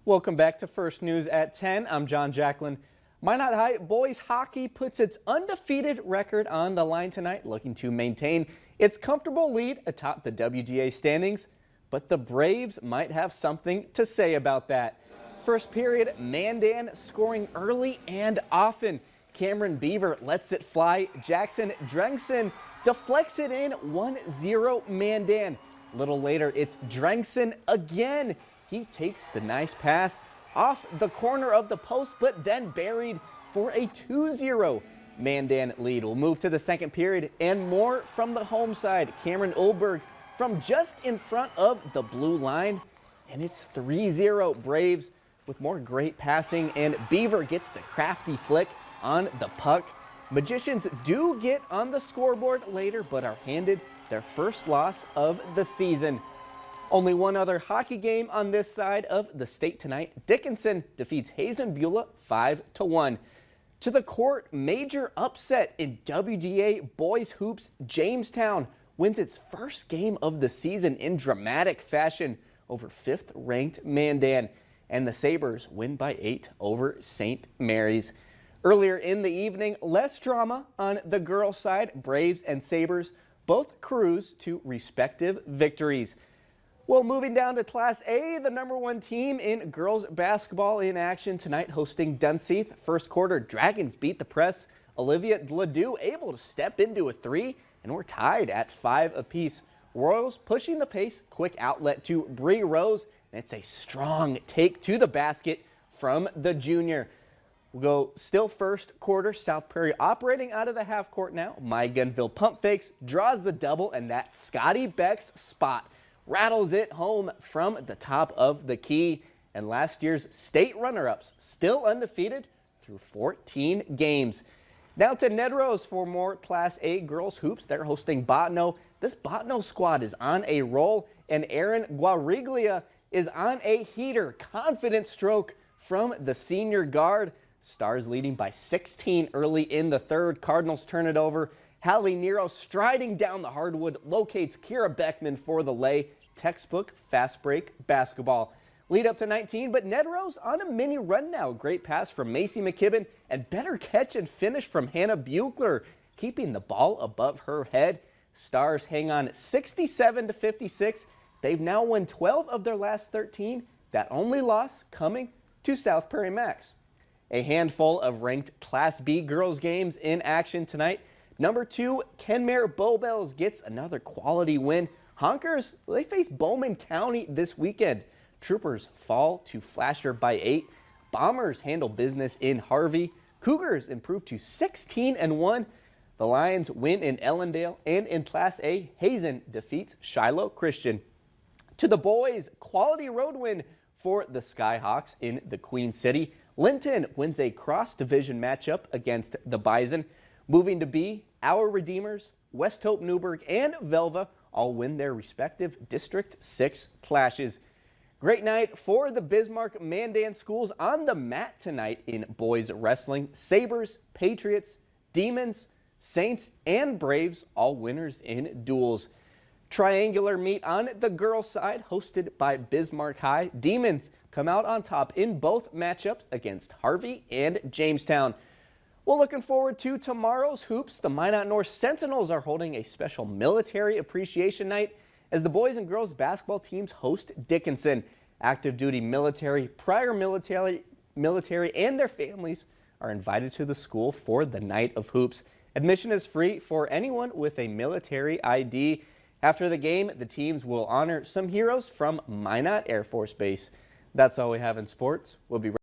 Welcome back to First News at 10. I'm John Jacklin. Minot High boys hockey puts its undefeated record on the line tonight, looking to maintain its comfortable lead atop the WGA standings. But the Braves might have something to say about that. First period, Mandan scoring early and often. Cameron Beaver lets it fly. Jackson Drengson deflects it in. 1-0 Mandan. A little later, it's Drengson again. He takes the nice pass off the corner of the post, but then buried for a 2-0 Mandan lead. We'll move to the second period and more from the home side. Cameron Ulberg from just in front of the blue line, and it's 3-0 Braves with more great passing, and Beaver gets the crafty flick on the puck. Magicians do get on the scoreboard later, but are handed their first loss of the season. Only one other hockey game on this side of the state tonight. Dickinson defeats Hazen Beulah 5-1. To the court, major upset in WGA boys hoops. Jamestown wins its first game of the season in dramatic fashion over 5th-ranked Mandan. And the Sabres win by 8 over St. Mary's. Earlier in the evening, less drama on the girls' side. Braves and Sabres both cruise to respective victories. Well, moving down to Class A, the #1 team in girls basketball in action tonight, hosting Dunseith. First quarter, Dragons beat the press. Olivia Ledoux able to step into a 3, and we're tied at 5 apiece. Royals pushing the pace, quick outlet to Bree Rose, and it's a strong take to the basket from the junior. We'll go still first quarter. South Prairie operating out of the half court now. My Gunville pump fakes, draws the double, and that Scotty Beck's spot rattles it home from the top of the key. And last year's state runner-ups still undefeated through 14 games. Now to Ned Rose for more Class A girls hoops. They're hosting Bottineau. This Bottineau squad is on a roll, and Aaron Guariglia is on a heater. Confident stroke from the senior guard. Stars leading by 16 early in the third. Cardinals turn it over. Hallie Nero striding down the hardwood locates Kira Beckman for the lay. Textbook fast break basketball. Lead up to 19, but Ned Rose on a mini run now. Great pass from Macy McKibben and better catch and finish from Hannah Buechler, keeping the ball above her head. Stars hang on 67-56. They've now won 12 of their last 13. That only loss coming to South Prairie Max. A handful of ranked Class B girls games in action tonight. #2, Kenmare Bowbells gets another quality win. Honkers, they face Bowman County this weekend. Troopers fall to Flasher by 8. Bombers handle business in Harvey. Cougars improve to 16-1. The Lions win in Ellendale, and in Class A, Hazen defeats Shiloh Christian. To the boys, quality road win for the Skyhawks in the Queen City. Linton wins a cross-division matchup against the Bison. Moving to B, our Redeemers, West Hope Newburgh, and Velva all win their respective District 6 clashes. Great night for the Bismarck Mandan schools on the mat tonight in boys wrestling. Sabres, Patriots, Demons, Saints, and Braves all winners in duels. Triangular meet on the girls' side hosted by Bismarck High. Demons come out on top in both matchups against Harvey and Jamestown. Well, looking forward to tomorrow's hoops. The Minot North Sentinels are holding a special military appreciation night as the boys and girls basketball teams host Dickinson. Active duty military, prior military, and their families are invited to the school for the night of hoops. Admission is free for anyone with a military ID. After the game, the teams will honor some heroes from Minot Air Force Base. That's all we have in sports. We'll be